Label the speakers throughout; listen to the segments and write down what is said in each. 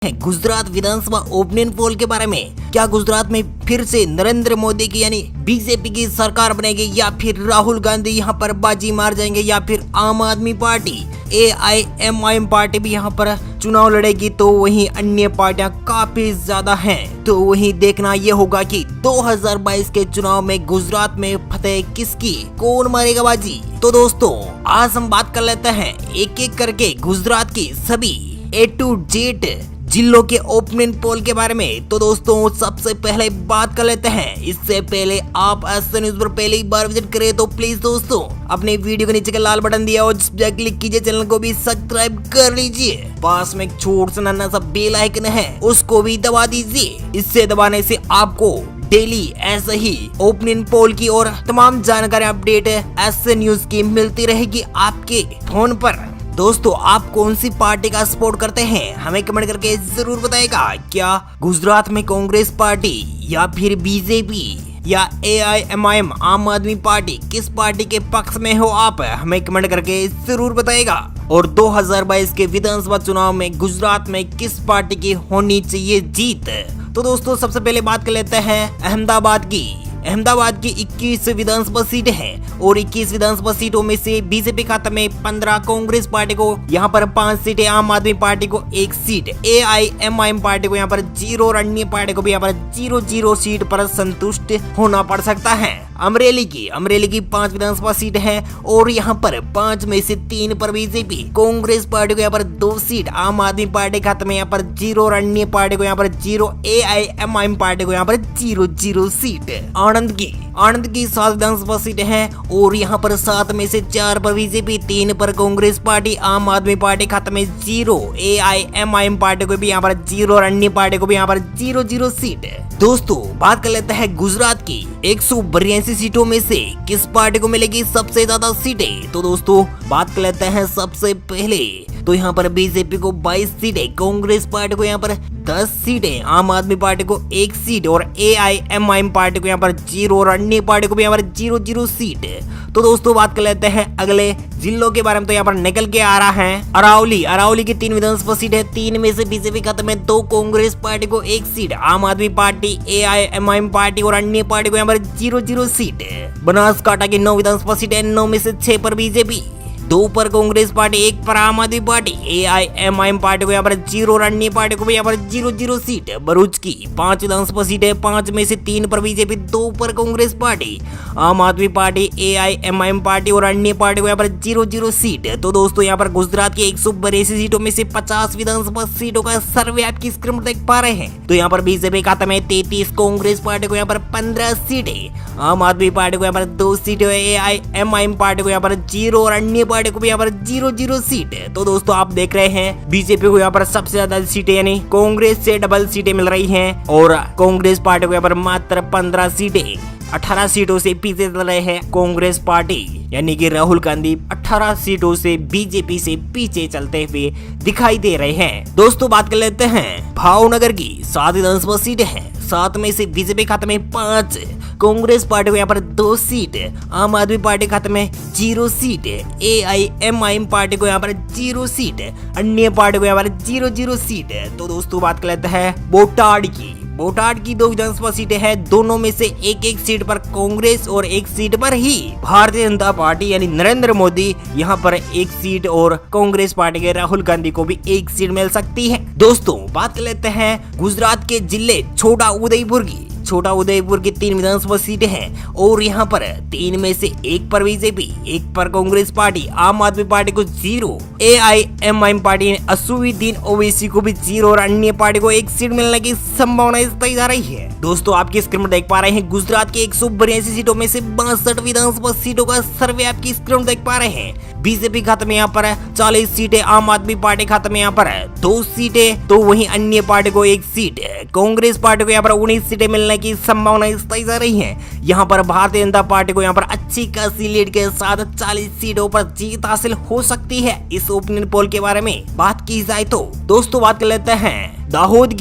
Speaker 1: गुजरात विधानसभा opinion poll के बारे में। क्या गुजरात में फिर से नरेंद्र मोदी की यानी बीजेपी की सरकार बनेगी या फिर राहुल गांधी यहाँ पर बाजी मार जाएंगे या फिर आम आदमी पार्टी AIMIM पार्टी भी यहाँ पर चुनाव लड़ेगी। तो वहीं अन्य पार्टियां काफी ज्यादा हैं। तो वहीं देखना ये होगा कि 2022 के चुनाव में गुजरात में फतेह किसकी, कौन मारेगा बाजी। तो दोस्तों आज हम बात कर लेते हैं एक एक करके गुजरात की सभी A to Z जिलों के ओपिनियन पोल के बारे में। तो दोस्तों सबसे पहले बात कर लेते हैं। इससे पहले आप SN न्यूज़ पर पहली बार विजिट करें तो प्लीज दोस्तों अपने वीडियो के नीचे का लाल बटन दिया और जिस पर क्लिक कीजिए, चैनल को भी सब्सक्राइब कर लीजिए। पास में एक छोटा सा नन्हा सा बेल आइकन है, उसको भी दबा दीजिए। इससे दबाने से आपको डेली ऐसे ही ओपिनियन पोल की और तमाम जानकारी अपडेट SN न्यूज़ की मिलती रहेगी आपके फोन पर। दोस्तों आप कौन सी पार्टी का सपोर्ट करते हैं हमें कमेंट करके जरूर बताएगा। क्या गुजरात में कांग्रेस पार्टी या फिर बीजेपी या AIMIM आम आदमी पार्टी, किस पार्टी के पक्ष में हो आप हमें कमेंट करके जरूर बताएगा। और 2022 के विधानसभा चुनाव में गुजरात में किस पार्टी की होनी चाहिए जीत। तो दोस्तों सबसे पहले बात कर लेते हैं अहमदाबाद की। अहमदाबाद की 21 विधानसभा सीटें हैं और 21 विधानसभा सीटों में से बीजेपी खाते में 15, कांग्रेस पार्टी को यहाँ पर 5 सीटें, आम आदमी पार्टी को 1 सीट, AIMIM पार्टी को यहाँ पर 0 और अन्य पार्टी को भी यहाँ पर 0-0 सीट पर संतुष्ट होना पड़ सकता है। अमरेली की 5 विधानसभा सीट है और यहाँ पर 5 में से 3 पर बीजेपी, कांग्रेस पार्टी को यहाँ पर 2 सीट, आम आदमी पार्टी खाते में यहाँ पर 0 और अन्य पार्टी को यहाँ पर 0, AIMIM पार्टी को यहाँ पर 0-0 सीट। आनंद की 7 विधानसभा सीटें हैं और यहाँ पर 7 में से 4 पर बीजेपी, 3 पर कांग्रेस पार्टी, आम आदमी पार्टी खाते में 0, AIMIM पार्टी को भी यहाँ पर 0 और अन्य पार्टी को भी यहाँ पर 0-0 सीट। दोस्तों बात कर लेते हैं गुजरात की 182 सीटों में से किस पार्टी को मिलेगी सबसे ज्यादा सीटें। तो दोस्तों बात कर लेते हैं सबसे पहले तो यहाँ पर बीजेपी को 22 सीटें, कांग्रेस पार्टी को यहाँ पर 10 सीटें, आम आदमी पार्टी को 1 सीट और AIMIM पार्टी को यहाँ पर 0 और अन्य पार्टी को भी यहाँ पर 0-0 सीट। तो दोस्तों बात कर लेते हैं अगले जिलों के बारे में। तो यहाँ पर निकल के आ रहा है अरावली की 3 विधानसभा सीट है, 3 में से बीजेपी खाते में 2, कांग्रेस पार्टी को 1 सीट, आम आदमी पार्टी, AIMIM पार्टी और अन्य पार्टी को यहाँ पर 0-0 सीट। बनासकांठा की 9 विधानसभा सीट है, 9 में से 6 पर बीजेपी, 2 पर कांग्रेस पार्टी, 1 पर आम आदमी पार्टी, AIMIM पार्टी को यहाँ पर 0 और अन्य पार्टी को भी यहाँ पर 0-0 सीट। भरूच की 5 विधानसभा सीट है, 5 में से 3 पर बीजेपी, 2 पर कांग्रेस पार्टी, आम आदमी पार्टी, AIMIM पार्टी और अन्य पार्टी को यहाँ पर 0-0 सीट। तो दोस्तों यहाँ पर गुजरात की 182 सीटों में से 50 विधानसभा सीटों का सर्वे आपकी स्क्रीन पर देख पा रहे हैं। तो यहाँ पर बीजेपी खाते में 33, कांग्रेस पार्टी को यहाँ पर 15 सीटें, आम आदमी पार्टी को यहाँ पर 2 सीटें, AIMIM पार्टी को यहाँ पर 0 और अन्य पार्टी को भी यहाँ पर 0-0 सीट। तो दोस्तों आप देख रहे हैं बीजेपी को यहाँ पर सबसे ज्यादा सीटें यानी कांग्रेस से डबल सीटें मिल रही हैं और कांग्रेस पार्टी को यहाँ पर मात्र 15 सीटें, 18 सीटों से पीछे चल रहे हैं कांग्रेस पार्टी, यानी कि राहुल गांधी 18 सीटों से बीजेपी से पीछे चलते हुए दिखाई दे रहे हैं। दोस्तों बात कर लेते हैं भावनगर की 7 विधानसभा सीटें हैं, 7 में से बीजेपी खाते में 5, कांग्रेस पार्टी को यहाँ पर 2 सीट, आम आदमी पार्टी खाते में 0 सीट, AIMIM पार्टी को यहाँ पर 0 सीट, अन्य पार्टी को यहाँ पर 0-0 सीट। तो दोस्तों बात कर लेते हैं बोटाड की 2 विधानसभा सीटें हैं, दोनों में से 1-1 सीट पर कांग्रेस और 1 सीट पर ही भारतीय जनता पार्टी यानी नरेंद्र मोदी, यहाँ पर 1 सीट और कांग्रेस पार्टी के राहुल गांधी को भी 1 सीट मिल सकती है। दोस्तों बात कर लेते हैं गुजरात के जिले छोटा उदयपुर की 3 विधानसभा सीटें हैं और यहाँ पर 3 में से 1 पर बीजेपी, 1 पर कांग्रेस पार्टी, आम आदमी पार्टी को 0, AIMIM पार्टी ने असुद्दीन ओवैसी को भी 0 और अन्य पार्टी को 1 सीट मिलने की संभावना बताई जा रही है। दोस्तों आपकी स्क्रीन पर देख पा रहे हैं गुजरात की 182 सीटों में से 62 विधानसभा सीटों का सर्वे आपकी स्क्रीन पर देख पा रहे हैं। बीजेपी खाते में यहाँ पर 40 सीटें, आम आदमी पार्टी खाते में यहाँ पर 2 सीटें, तो वहीं अन्य पार्टी को 1 सीट, कांग्रेस पार्टी को यहाँ पर 19 सीटें मिलने की संभावना बताई जा रही है। यहाँ पर भारतीय जनता पार्टी को यहाँ पर अच्छी खासी लीड के साथ 40 सीटों पर जीत हासिल हो सकती है। इस ओपिनियन पोल के बारे में बात की जाए तो दोस्तों बात कर लेते हैं दाहोद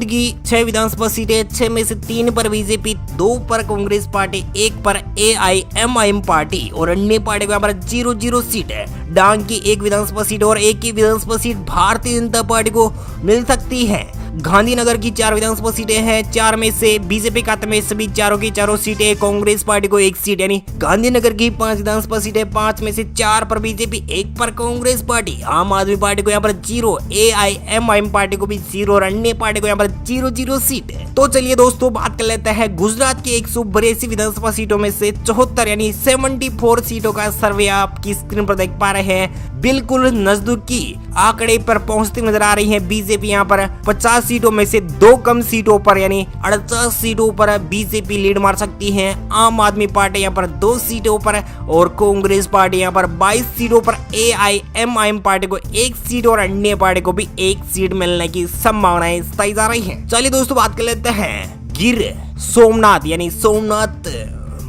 Speaker 1: की 6 विधानसभा सीटें, 6 में से 3 पर बीजेपी, 2 पर कांग्रेस पार्टी, 1 पर AIMIM पार्टी और अन्य पार्टी को यहाँ पर 0-0 सीट है। डांग की 1 विधानसभा सीट और 1 की विधानसभा सीट भारतीय जनता पार्टी को मिल सकती है। गांधीनगर की 4 विधानसभा सीटें हैं, 4 में से बीजेपी खाते में सभी चारों की चारों सीटें, कांग्रेस पार्टी को 1 सीट, यानी गांधीनगर की 5 विधानसभा सीटें, 5 में से 4 पर बीजेपी, 1 पर कांग्रेस पार्टी, आम आदमी पार्टी को यहाँ पर 0, AIMIM पार्टी को भी 0 और अन्य पार्टी को यहाँ पर 0-0 सीट है। तो चलिए दोस्तों बात कर लेते हैं गुजरात की 182 विधानसभा सीटों में से 74 यानी 74 सीटों का सर्वे आपकी स्क्रीन पर देख पा रहे हैं। बिल्कुल नजदीकी आंकड़े पर पहुंचती नजर आ रही है बीजेपी। यहाँ पर 50 सीटों में से 2 कम सीटों पर यानी 48 सीटों पर बीजेपी लीड मार सकती है। आम आदमी पार्टी यहाँ पर 2 सीटों पर और कांग्रेस पार्टी यहाँ पर 22 सीटों पर, AIMIM पार्टी को 1 सीट और अन्य पार्टी को भी 1 सीट मिलने की संभावनाएं बताई जा रही है। चलिए दोस्तों बात कर लेते हैं गिर सोमनाथ यानी सोमनाथ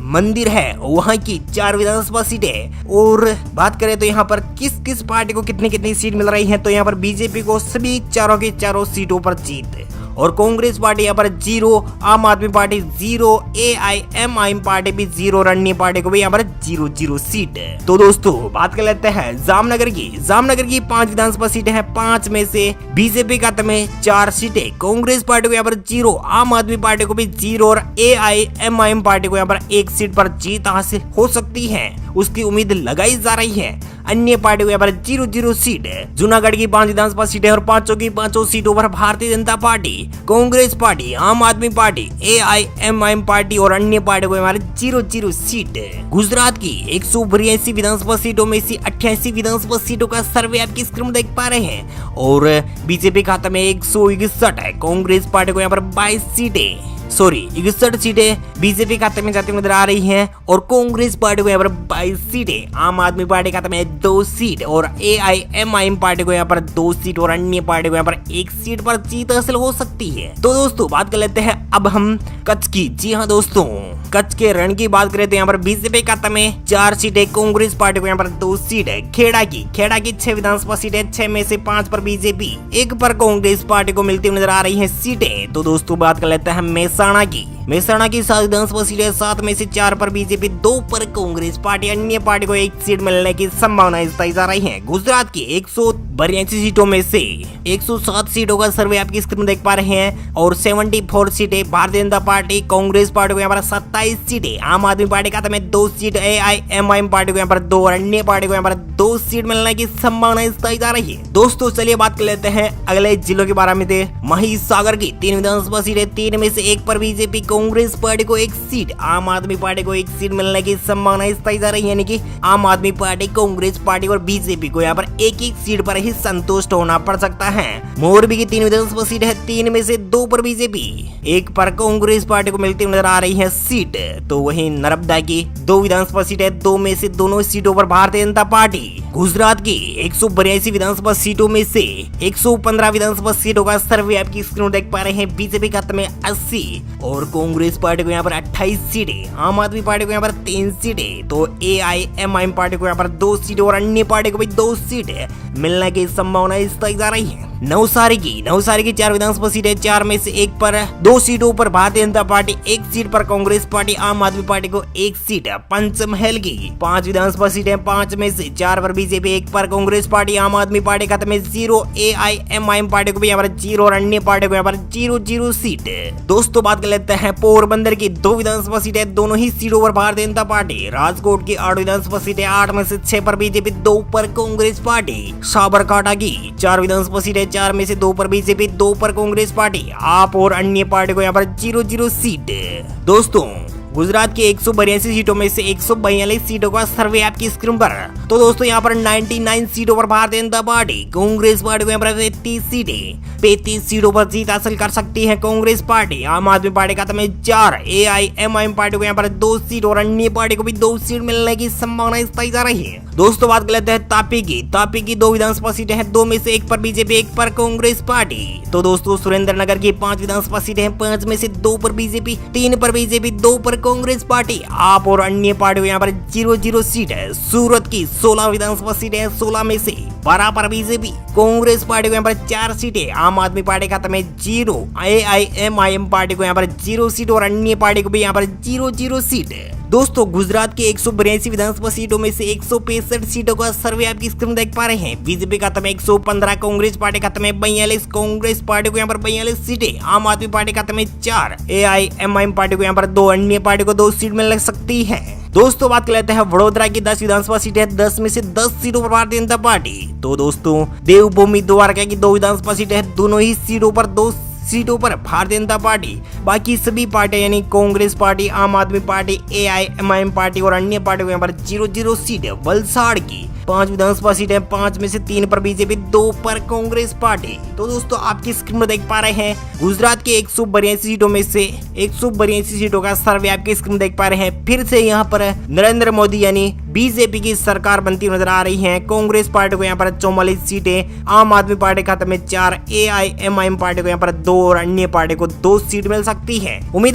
Speaker 1: मंदिर है वहां की 4 विधानसभा सीटें और बात करें तो यहाँ पर किस किस पार्टी को कितनी कितनी सीट मिल रही है, तो यहाँ पर बीजेपी को सभी चारों की चारों सीटों पर जीत और कांग्रेस पार्टी यहाँ पर 0, आम आदमी पार्टी 0, AIMIM पार्टी भी 0 और अन्य पार्टी को भी यहाँ पर 0-0 सीट है। तो दोस्तों बात कर लेते हैं जामनगर की 5 विधानसभा सीटें हैं, 5 में से बीजेपी खाते में 4 सीटें, कांग्रेस पार्टी को यहाँ पर 0, आम आदमी पार्टी को भी 0 और AIMIM पार्टी को यहाँ पर 1 सीट पर जीत हासिल हो सकती है, उसकी उम्मीद लगाई जा रही है। अन्य पार्टी को यहाँ पर 0-0 सीट है। जूनागढ़ की 5 विधानसभा सीटें और 5 की 5 सीटों पर भारतीय जनता पार्टी, कांग्रेस पार्टी, आम आदमी पार्टी, AIMIM पार्टी और अन्य पार्टी को हमारे 0-0 सीट है। गुजरात की 182 विधानसभा सीटों में से 88 विधानसभा सीटों का सर्वे आपकी स्क्रीन में देख पा रहे हैं और बीजेपी खाते में 161 है, कांग्रेस पार्टी को यहाँ पर 22 सीटें 61 सीटें बीजेपी खाते में जाती नजर आ रही हैं और कांग्रेस पार्टी को यहाँ पर 22 सीटें, आम आदमी पार्टी खाते में 2 सीट और AIMIM पार्टी को यहाँ पर 2 सीट और अन्य पार्टी को यहाँ पर 1 सीट पर जीत हासिल हो सकती है। तो दोस्तों बात कर लेते हैं अब हम कच्छ की। जी हाँ दोस्तों, कच्छ के रण की बात करें तो यहाँ पर बीजेपी खाते में 4 सीटें, कांग्रेस पार्टी को यहाँ पर 2 सीट है। खेड़ा की 6 विधानसभा सीटें, 6 में से 5 पर बीजेपी, 1 पर कांग्रेस पार्टी को मिलती नजर आ रही है सीटें। तो दोस्तों बात कर लेते हैं मेहसाणा की 7 विधानसभा सीटें, 7 में से 4 पर बीजेपी, 2 पर कांग्रेस पार्टी, अन्य पार्टी को 1 सीट मिलने की संभावनाएं बताई जा रही है। गुजरात की 182 सीटों में से 107 सीटों का सर्वे आपकी स्क्रीन में देख पा रहे हैं और 74 सीटें भारतीय जनता पार्टी, कांग्रेस पार्टी को यहाँ पर 27 सीटें, आम आदमी पार्टी खाते में 2 सीट, AIMIM पार्टी को यहाँ पर 2 और अन्य पार्टी को यहाँ पर 2 सीट मिलने की संभावनाएं बताई जा रही है। दोस्तों चलिए बात कर लेते हैं अगले जिलों के बारे में। महिसागर की 3 विधानसभा सीटें, 3 में से 1 पर बीजेपी, कांग्रेस पार्टी को 1 सीट, आम आदमी पार्टी को 1 सीट मिलने की संभावनाएं बताई जा रही है, यानी कि आम आदमी पार्टी, कांग्रेस पार्टी और बीजेपी को यहाँ पर एक सीट पर ही संतुष्ट होना पड़ सकता है। मोरबी की 3 विधानसभा सीट है, 3 में से 2 पर बीजेपी, 1 पर कांग्रेस पार्टी को मिलती नजर आ रही है सीट। तो वहीं नर्मदा की 2 विधानसभा सीट है, 2 में से दोनों सीटों पर भारतीय जनता पार्टी। गुजरात की 182 विधानसभा सीटों में से 115 विधानसभा सीटों का सर्वे आपकी स्क्रीन देख पा रहे हैं। बीजेपी खाते में 80 और कांग्रेस पार्टी को यहाँ पर 28 सीटें, आम आदमी पार्टी को यहाँ पर 3 सीटें, तो AIMIM पार्टी को यहाँ पर 2 सीटें और अन्य पार्टी को भी 2 सीटें मिलने की संभावनाएं बताई जा रही है। नवसारी की 4 विधानसभा सीटें, 4 में से 1 पर 2 सीटों पर भारतीय जनता पार्टी, 1 सीट पर कांग्रेस पार्टी, आम आदमी पार्टी को 1 सीट है। पंचमहल की 5 विधानसभा सीटें, 5 में से 4 पर बीजेपी, 1 पर कांग्रेस पार्टी, आम आदमी पार्टी खाते में 0, AIMIM पार्टी को भी यहाँ पर 0 और अन्य पार्टी को यहाँ पर 0-0 सीट है। दोस्तों बात कर लेते हैं पोरबंदर की 2 विधानसभा सीटें, दोनों ही सीटों पर भारतीय जनता पार्टी। राजकोट की 8 विधानसभा सीटें, 8 में से 6 पर बीजेपी, 2 पर कांग्रेस पार्टी। साबरकांठा की 4 विधानसभा सीटें, 4 में से 2 पर बीजेपी, 2 पर कांग्रेस पार्टी, आप और अन्य पार्टी को यहाँ पर 0-0 सीट। दोस्तों गुजरात की 182 सीटों में से 142 सीटों का सर्वे आपकी स्क्रीन पर। तो दोस्तों यहाँ पर 99 सीटों पर भारतीय जनता पार्टी, कांग्रेस पार्टी को यहाँ पर 35 सीटों पर जीत हासिल कर सकती है कांग्रेस पार्टी। आम आदमी पार्टी खाते में 4, AIMIM पार्टी को यहाँ पर 2 सीट और अन्य पार्टी को भी 2 सीट मिलने की संभावना बताई जा रही है। दोस्तों बात कर लेते हैं तापी की 2 विधानसभा सीटें हैं, 2 में से 1 पर बीजेपी, 1 पर कांग्रेस पार्टी। तो दोस्तों सुरेंद्रनगर की 5 विधानसभा सीटें हैं, 5 में से 2 पर बीजेपी, 3 पर बीजेपी, 2 पर कांग्रेस पार्टी, आप और अन्य पार्टी को यहाँ पर 0-0 सीट है। सूरत की 16 विधानसभा सीटें हैं, 16 में से 12 पर बीजेपी। कांग्रेस पार्टी को यहाँ पर 4 सीटें, आम आदमी पार्टी खाते में 0, AIMIM पार्टी को यहाँ पर 0 सीट और अन्य पार्टी को भी यहाँ पर 0 सीट। दोस्तों गुजरात की 182 विधानसभा सीटों में से 165 सीटों का सर्वे आपकी स्क्रीन देख पा रहे हैं। बीजेपी खाते में 115, कांग्रेस पार्टी खाते में 42, कांग्रेस पार्टी को यहाँ पर 42 सीटें, आम आदमी पार्टी खाते में 4, AIMIM पार्टी को यहाँ पर 2, अन्य पार्टी को 2 सीट मिल सकती है। दोस्तों बात कर लेते हैं वडोदरा की 10 विधानसभा सीटें, 10 में से 10 सीटों पर भारतीय जनता पार्टी। तो दोस्तों देवभूमि द्वारका की 2 विधानसभा सीटें, दोनों ही सीटों पर 2 सीटों पर भारतीय जनता पार्टी। बाकी सभी पार्टियां यानी कांग्रेस पार्टी, आम आदमी पार्टी, AIMIM पार्टी और अन्य पार्टी को यहाँ पर 0 सीट। वलसाड़ की 5 विधानसभा सीटें, 5 में से 3 पर बीजेपी, 2 पर कांग्रेस पार्टी। तो दोस्तों आपकी स्क्रीन में देख पा रहे हैं गुजरात के 182 सीटों में से 182 सीटों का सर्वे आपकी स्क्रीन में देख पा रहे हैं। फिर से यहाँ पर नरेंद्र मोदी यानी बीजेपी की सरकार बनती नजर आ रही है। कांग्रेस पार्टी को यहाँ पर 44 सीटें, आम आदमी पार्टी खाते में 4, AIMIM पार्टी को यहाँ पर 2 और अन्य पार्टी को 2 सीट मिल सकती है। उम्मीद